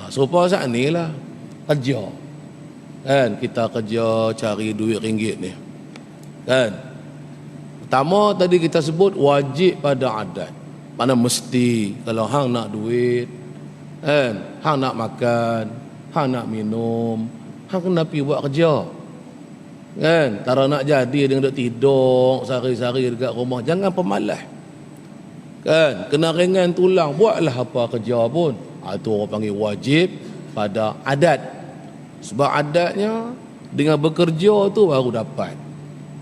Supaya saat ni lah kerja. Kan kita kerja cari duit ringgit ni. Kan? Pertama tadi kita sebut wajib pada adat. Mana mesti kalau hang nak duit, kan, hang nak makan, hang nak minum, hang kena pergi buat kerja. Kan, tara nak jadi dengan duk tidur sehari-hari dekat rumah, jangan pemalas. Kan, kena ringan tulang, buatlah apa kerja pun. Itu orang panggil wajib pada adat. Sebab adatnya dengan bekerja tu baru dapat,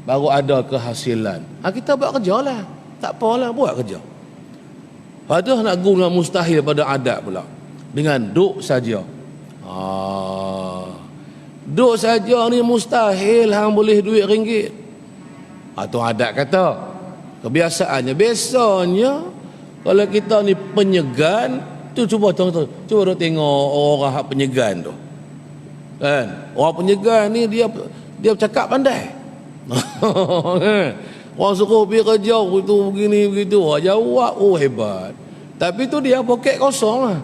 baru ada kehasilan. Kita buat kerja lah, tak apalah, buat kerja. Padahal nak guna mustahil pada adat pula, dengan duk saja. Duk saja ni mustahil hang boleh duit ringgit. Tu adat kata. Kebiasaannya, biasanya kalau kita ni penyegan tu, cuba duk tengok orang hak penyegan tu. Kan? Orang penyegan ni dia bercakap pandai. Orang suruh pergi kerja begitu begini begitu, jawab hebat. Tapi tu dia poket kosong lah.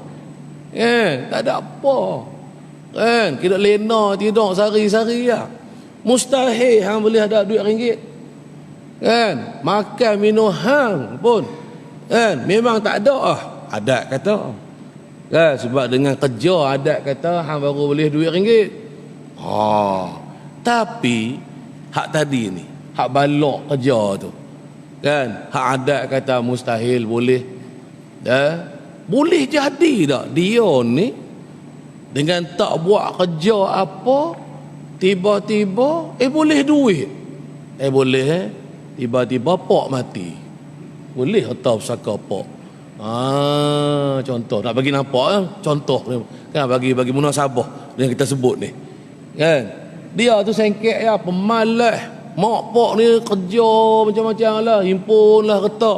Tak ada apa. Kan, kita lena tidur sehari-hari lah. Mustahil hang boleh ada duit ringgit. Kan, makan minum hang pun kan memang tak ada adat kata. Kan, sebab dengan kerja adat kata hang baru boleh duit ringgit. Tapi hak tadi ni, hak balok kerja tu, kan, hak adat kata mustahil boleh. Boleh jadi tak dia ni dengan tak buat kerja apa, tiba-tiba boleh duit. Boleh tiba-tiba pak mati. Boleh atau pusaka pak. Contoh nak bagi nampak contoh kan, bagi munasabah yang kita sebut ni. Kan? Dia tu sengkek ya, pemalas. Mak pak ni kerja macam-macam lah, himpunlah kereta.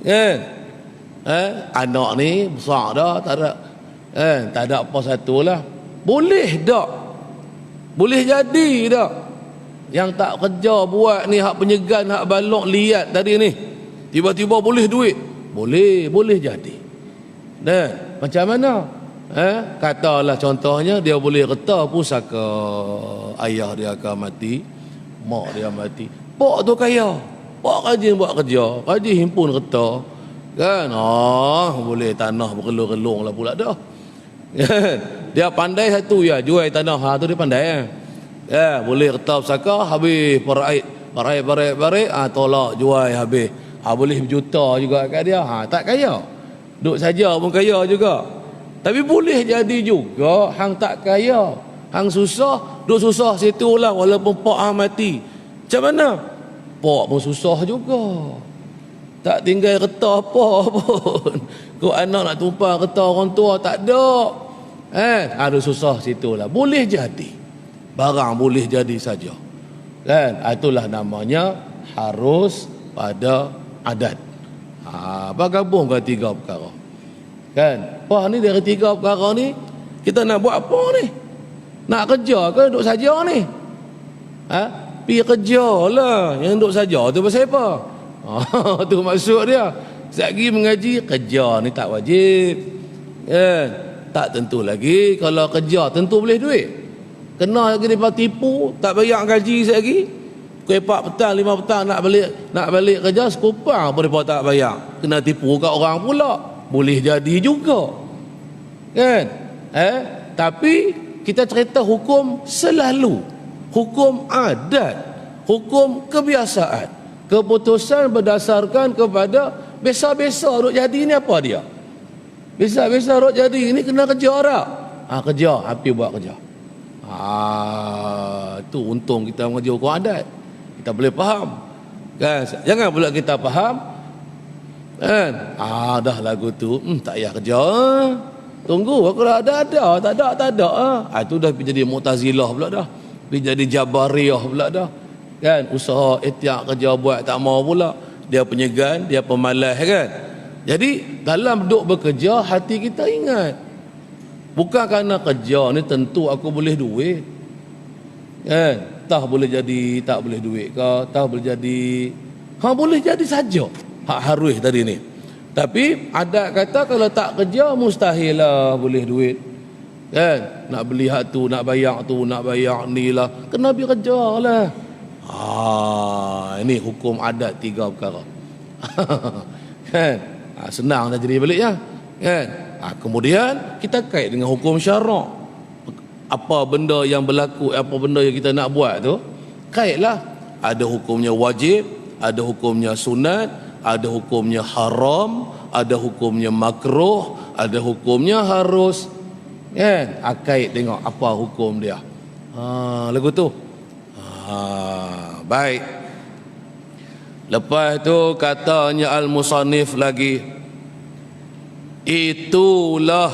Kan? Anak ni besar dah, tak ada apa satu lah. Boleh tak? Boleh jadi tak? Yang tak kerja buat ni, hak penyegan, hak balok liat tadi ni, tiba-tiba boleh duit. Boleh jadi. Dan macam mana? Katalah contohnya dia boleh reta pusaka, ayah dia akan mati, mak dia mati, pak tu kaya, pak rajin buat kerja, rajin himpun reta. Kan, boleh tanah bergelung-gelung lah pula dah. Dia pandai satu ya, jual tanah tu dia pandai. Boleh reta pusaka, habis parai, tolak jual habis. Boleh berjuta juga kat dia. Tak kaya, duk saja pun kaya juga. Tapi boleh jadi juga hang tak kaya, hang susah, duk susah situ lah walaupun pak hang mati. Macam mana? Pak pun susah juga, tak tinggal kereta apa pun. Kau anak nak tumpang kereta orang tua tak ada. Ada susah situ lah. Boleh jadi, barang boleh jadi saja. Kan? Itulah namanya harus pada adat. Bergabung ke tiga perkara. Kan? Ni dari tiga perkara ni kita nak buat apa ni? Nak kerja ke duduk saja ni? Pergi kerja lah. Yang duduk saja tu pasal apa? Tu maksud dia. Sekali mengaji, kerja ni tak wajib. Tak tentu lagi. Kalau kerja tentu boleh duit. Kena lagi dia tipu, tak bayar gaji sekali. Pukul 4 petang, 5 petang nak balik kerja, sekupang pun dia tak bayar. Kena tipu kat orang pula. Boleh jadi juga. Kan? Tapi kita cerita hukum selalu, hukum adat, hukum kebiasaan. Keputusan berdasarkan kepada biasa-biasa duk jadi ni apa dia? Biasa-biasa duk jadi ni kena kerja tak? Kerja, api buat kerja. Tu untung kita mengaji hukum adat. Kita boleh faham. Kan? Jangan pula kita faham. Kan? Dah lagu tu, tak payah kerja. Tunggu aku dah ada, tak ada. Itu dah pergi jadi Mu'tazilah pula dah. Pergi jadi Jabariyah pula dah. Kan, usaha etiak kerja buat tak mau pula. Dia penyegan, dia pemalas kan. Jadi dalam duk bekerja, hati kita ingat, bukan kerana kerja ni tentu aku boleh duit. Kan, tak boleh jadi tak boleh duit ke, tak boleh jadi boleh jadi saja. Hak harus tadi ni. Tapi adat kata kalau tak kerja mustahil lah boleh duit. Kan, nak beli hak tu, nak bayar tu, nak bayar ni lah, kena pergi kerja lah. Ini hukum adat tiga perkara. Kan? Senang dah jadi baliknya. Kan? Kemudian kita kait dengan hukum syarak. Apa benda yang berlaku, apa benda yang kita nak buat tu, kaitlah. Ada hukumnya wajib, ada hukumnya sunat, ada hukumnya haram, ada hukumnya makruh, ada hukumnya harus. Kan? Kait tengok apa hukum dia. Lagu tu. Baik. Lepas tu katanya al-musannif lagi, itulah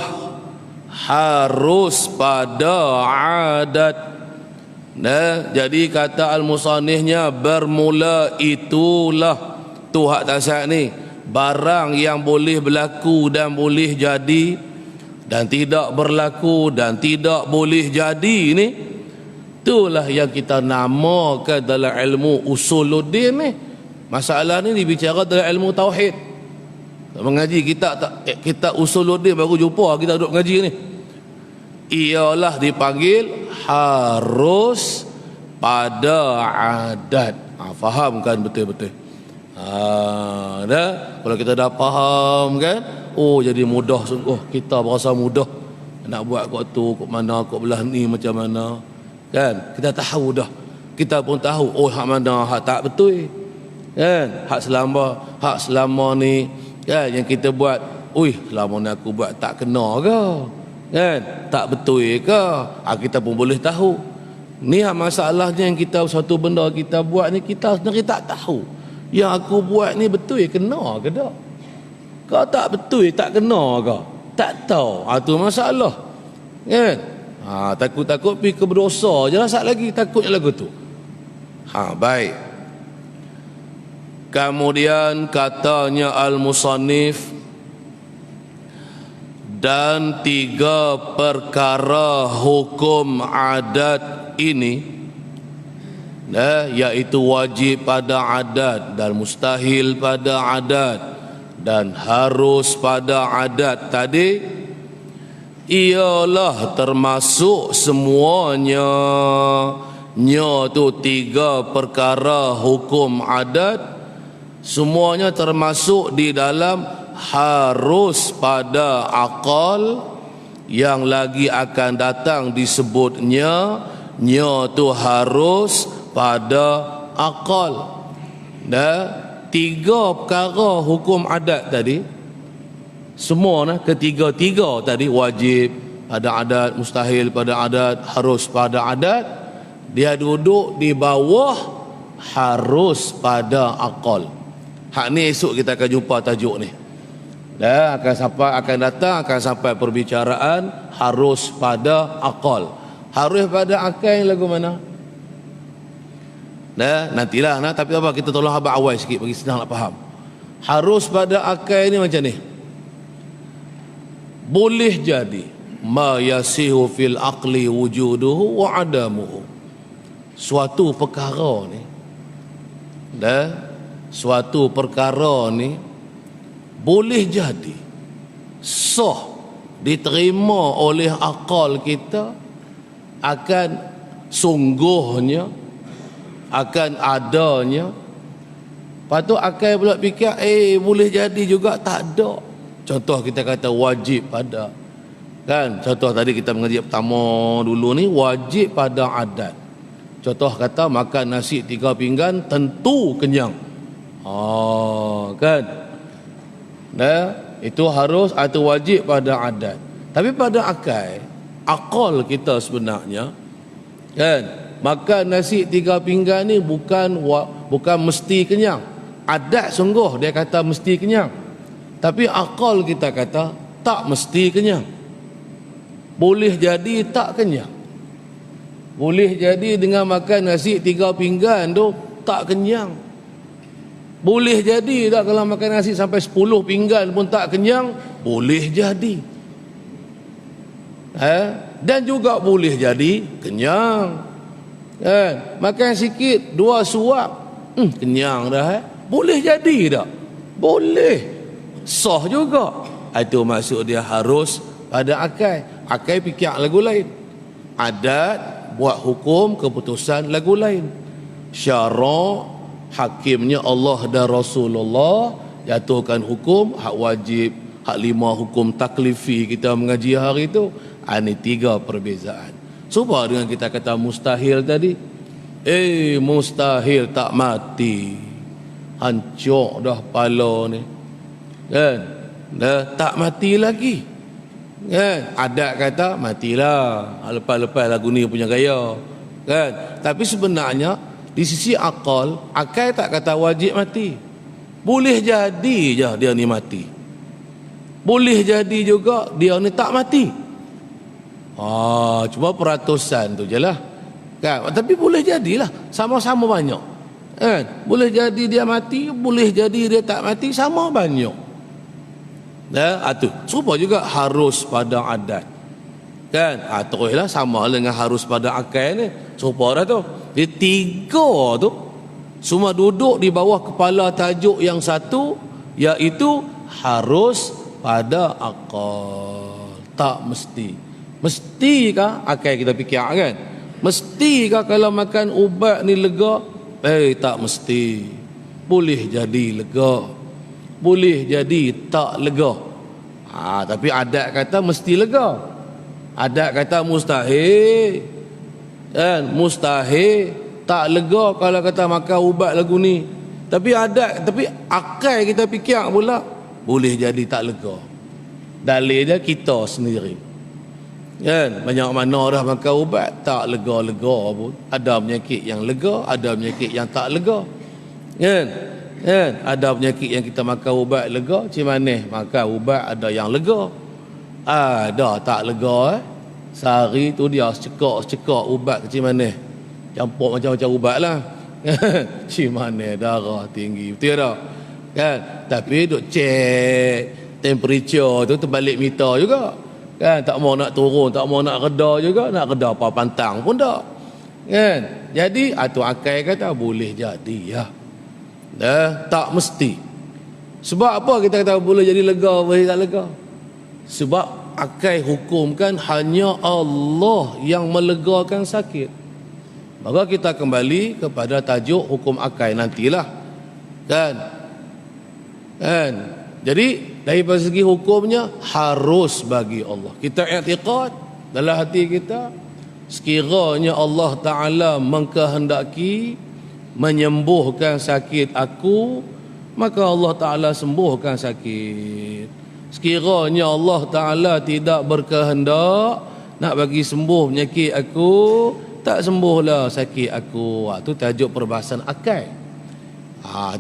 harus pada adat. Jadi kata al-musannifnya bermula itulah tu hak tasyak ni, barang yang boleh berlaku dan boleh jadi dan tidak berlaku dan tidak boleh jadi ni, itulah yang kita namakan dalam ilmu usuluddin ni. Masalah ni dibicara dalam ilmu tauhid. Mengaji kita usuluddin baru jumpa kita duduk mengaji ni. Ialah dipanggil harus pada adat. Faham kan betul-betul? Kalau kita dah faham kan, jadi mudah sungguh. Kita berasa mudah nak buat kok tu, kok mana, kok belah ni macam mana. Kan? Kita tahu dah. Kita pun tahu hak mana hak tak betul. Kan? Hak selama ni kan yang kita buat, selama ni aku buat tak kena ke? Kan? Tak betul ke? Kita pun boleh tahu. Ni masalahnya yang kita satu benda kita buat ni kita sendiri tak tahu. Yang aku buat ni betul kena ke tak? Kalau tak betul tak kena ke? Tak tahu. Tu masalah. Kan? Takut-takut pergi ke berdosa je lah sat lagi takutnya lagu tu. Baik. Kemudian katanya al-musannif, dan 3 perkara hukum adat ini, iaitu wajib pada adat dan mustahil pada adat dan harus pada adat tadi, ialah termasuk semuanya. Tu 3 perkara hukum adat, semuanya termasuk di dalam harus pada akal, yang lagi akan datang disebutnya tu harus pada akal. 3 perkara hukum adat tadi, semua ketiga-tiga tadi, wajib pada adat, mustahil pada adat, harus pada adat, dia duduk di bawah harus pada akal. Hak ni esok kita akan jumpa tajuk ni. Akan sampai perbicaraan harus pada akal. Harus pada akal yang lagu mana? Nantilah tapi apa, kita tolong abang awal sikit bagi senang nak faham. Harus pada akal ni macam ni. Boleh jadi ma yasihu fil aqli wujuduhu wa adamuhu. Suatu perkara ni boleh jadi sah diterima oleh akal kita, akan sungguhnya, akan adanya. Lepas tu akal pula fikir boleh jadi juga tak ada. Contoh kita kata wajib pada, kan? Contoh tadi kita mengaji pertama dulu ni, wajib pada adat. Contoh kata makan nasi 3 pinggan tentu kenyang. Kan? Itu harus atau wajib pada adat. Tapi pada akal kita sebenarnya, kan, makan nasi 3 pinggan ni bukan mesti kenyang. Adat sungguh dia kata mesti kenyang, tapi akal kita kata tak mesti kenyang. Boleh jadi tak kenyang. Boleh jadi dengan makan nasi 3 pinggan tu tak kenyang. Boleh jadi tak kalau makan nasi sampai 10 pinggan pun tak kenyang. Boleh jadi. Dan juga boleh jadi kenyang. Makan sikit 2 suap kenyang dah. Boleh jadi tak? Boleh. Sah juga. Itu maksud dia harus pada akal. Akal fikir lagu lain. Adat buat hukum keputusan lagu lain. Syarak hakimnya Allah dan Rasulullah jatuhkan hukum, hak wajib, hak 5 hukum taklifi kita mengaji hari itu. Ini 3 perbezaan. Cuba dengan kita kata mustahil tadi. Mustahil tak mati. Hancur dah kepala ni. Kan? Dah tak mati lagi. Kan? Adat kata matilah. Lepas-lepas lagu ni punya gaya. Kan? Tapi sebenarnya di sisi akal tak kata wajib mati. Boleh jadi je dia ni mati. Boleh jadi juga dia ni tak mati. Cuma peratusan tu je lah. Kan? Tapi boleh jadilah. Sama-sama banyak. Kan? Boleh jadi dia mati, boleh jadi dia tak mati, sama banyak. Tu. Serupa juga harus pada adat. Kan? Teruslah sama dengan harus pada akal ni. Serupa dah tu. Jadi tiga tu semua duduk di bawah kepala tajuk yang satu, iaitu harus pada akal. Tak mesti. Mestikah akal kita fikir kan? Mestikah kalau makan ubat ni lega? Tak mesti. Boleh jadi lega, boleh jadi tak lega. Tapi adat kata mesti lega. Adat kata mustahil. Kan? Mustahil tak lega kalau kata makan ubat lagu ni. Tapi akal kita fikir pula boleh jadi tak lega. Dalilnya kita sendiri. Kan? Banyak mana dah makan ubat tak lega-lega pun. Ada penyakit yang lega, ada penyakit yang tak lega. Kan? Ada penyakit yang kita makan ubat lega, macam mana makan ubat ada yang lega, ada tak lega. Sehari tu dia secekak ubat macam mana, campur macam-macam ubat lah. Macam mana darah tinggi, betul tak? Kan? Tapi duk cek temperature tu terbalik meter juga. Kan? Tak mau nak turun, tak mau nak reda juga. Nak reda apa pantang pun tak. Kan? Jadi tu akal kata boleh jadi ya. Tak mesti. Sebab apa kita kata boleh jadi lega, boleh tak lega? Sebab akal hukumkan hanya Allah yang melegakan sakit. Maka kita kembali kepada tajuk hukum akal nantilah. Kan? Jadi dari segi hukumnya harus bagi Allah. Kita i'tiqad dalam hati kita, sekiranya Allah Ta'ala mengkehendaki menyembuhkan sakit aku, maka Allah Ta'ala sembuhkan sakit. Sekiranya Allah Ta'ala tidak berkehendak nak bagi sembuh penyakit aku, tak sembuhlah sakit aku. Itu tajuk perbahasan akal.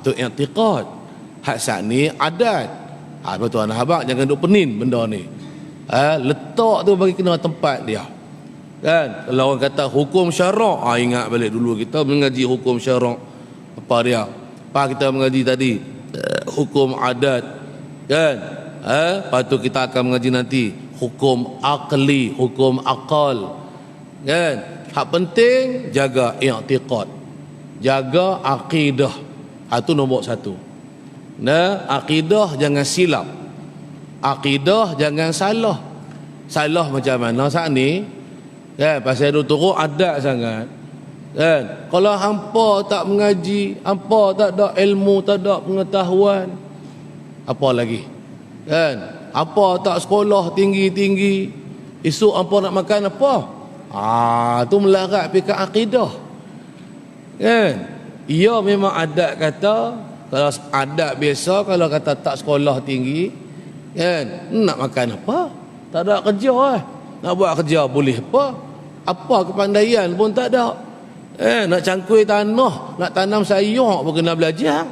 Itu i'tiqad. Hak saat ni adat. Tuan habaq jangan duk penin benda ni. Letak tu bagi kena tempat dia. Kan? Kalau orang kata hukum syarak, ingat balik dulu kita mengaji hukum syarak. Apa dia? Apa kita mengaji tadi? Hukum adat. Kan? Lepas tu kita akan mengaji nanti hukum akli, hukum akal. Kan? Hak penting jaga i'tiqad, jaga akidah. Itu nombor satu. Akidah jangan silap, akidah jangan salah. Salah macam mana saat ni? Kan? Pasal dia turun adat sangat. Kan? Kalau hampa tak mengaji, hampa tak ada ilmu, tak ada pengetahuan, apa lagi? Kan? Hampa tak sekolah tinggi-tinggi, esok hampa nak makan apa? Tu melarat pergi ke akidah. Kan? Ia memang adat kata, kalau adat biasa, kalau kata tak sekolah tinggi, kan, nak makan apa? Tak ada kerja Nak buat kerja boleh apa? Apa kepandaian pun tak ada. Nak cangkui tanah, nak tanam sayur pun kena belajar.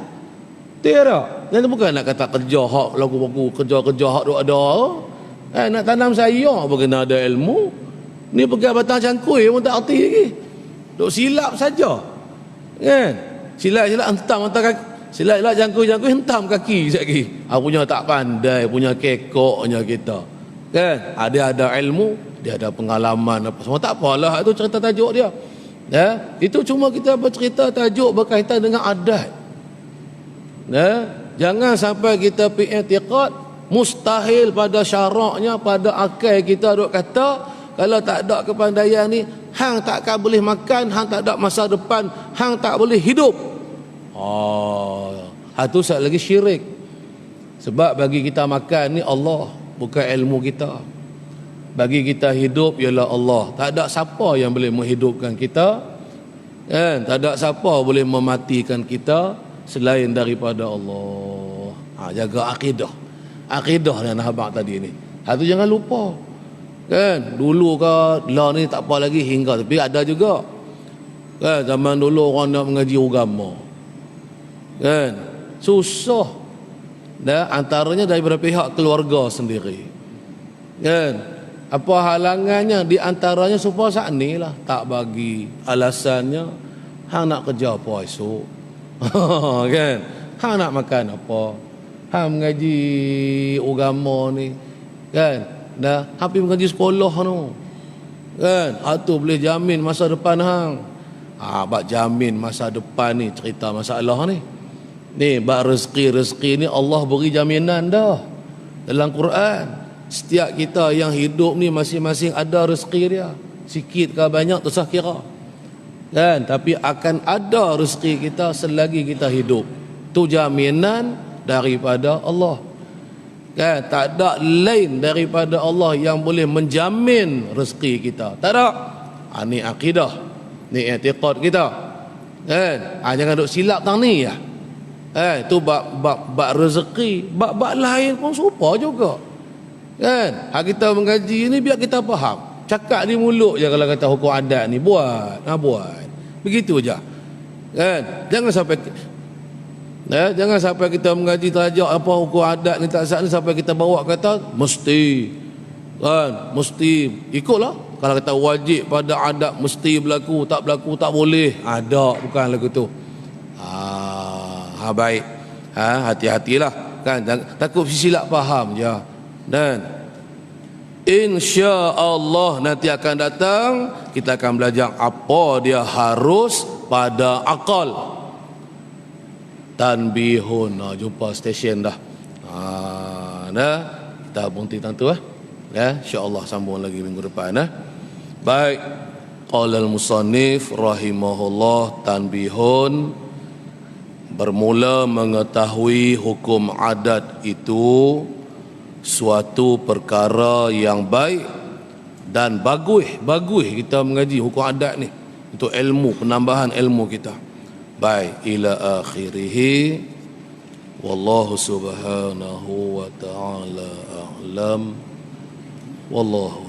Tak? Dan bukan nak kata kerja hak lagu-lagu, kerja-kerja hak duk ada. Nak tanam sayur pun kena ada ilmu. Ni pegang batang cangkui pun tak erti lagi. Duk silap saja. Kan? Silap-silap hentam hantar kaki. Silap-silap jangkui-jangkui hentam kaki sekali. Punya tak pandai, punya kekoknya kita. Kan? Dia ada ilmu, dia ada pengalaman apa semua, tak apalah, itu cerita tajuk dia. Itu cuma kita bercerita tajuk berkaitan dengan adat. Jangan sampai kita i'tiqad mustahil pada syaraknya, pada akal kita duk kata kalau tak ada kepandaian ni, hang takkan boleh makan, hang tak ada masa depan, hang tak boleh hidup. Itu satu lagi syirik. Sebab bagi kita makan ni Allah, bukan ilmu kita. Bagi kita hidup ialah Allah. Tak ada siapa yang boleh menghidupkan kita. Kan, tak ada siapa boleh mematikan kita selain daripada Allah. Jaga akidah. Akidah yang habaq tadi ni. Itu jangan lupa. Kan, dulu ke lah ni tak apa lagi hingga, tapi ada juga. Kan, zaman dulu orang nak mengaji agama. Kan, susah. Dan antaranya daripada pihak keluarga sendiri. Kan, apa halangannya? Di antaranya supaya saat ni lah tak bagi. Alasannya hang nak kerja apa esok. Kan, hang nak makan apa, hang mengaji agama ni. Kan, dah hampir mengaji sekolah tu. Kan, itu boleh jamin masa depan hang. Bak jamin masa depan ni cerita masalah ni. Ni bak rezeki ni Allah beri jaminan dah dalam Quran. Setiap kita yang hidup ni masing-masing ada rezeki dia. Sikit ke banyak tak usah kira. Kan, tapi akan ada rezeki kita selagi kita hidup. Tu jaminan daripada Allah. Kan, tak ada lain daripada Allah yang boleh menjamin rezeki kita. Tak ada. Ni akidah, ni i'tiqad kita. Kan, jangan duk silap tang ni ya. Tu bab rezeki, bab lain pun serupa juga. Kan, kita mengaji ni biar kita faham. Cakap di mulut je kalau kata hukum adat ni buat. Begitu aja. Kan, jangan sampai kita mengaji tajak apa hukum adat ni tak sah ni sampai kita bawa kata mesti. Kan, mesti ikutlah. Kalau kata wajib pada adat mesti berlaku tak boleh. Ada bukan lagu tu. Baik. Hati-hatilah kan, takut silap faham je. Dan insya-Allah nanti akan datang kita akan belajar apa dia harus pada akal. Tanbihun. Jumpa stesen dah. Kita berhenti tentu ya, insya-Allah sambung lagi minggu depan. Baik. Qala al-musannif rahimahullah, tanbihun, bermula mengetahui hukum adat itu suatu perkara yang baik dan bagus kita mengaji hukum adat ni untuk ilmu, penambahan ilmu kita. Baik, ila akhirih. Wallahu subhanahu wa ta'ala a'lam. Wallahu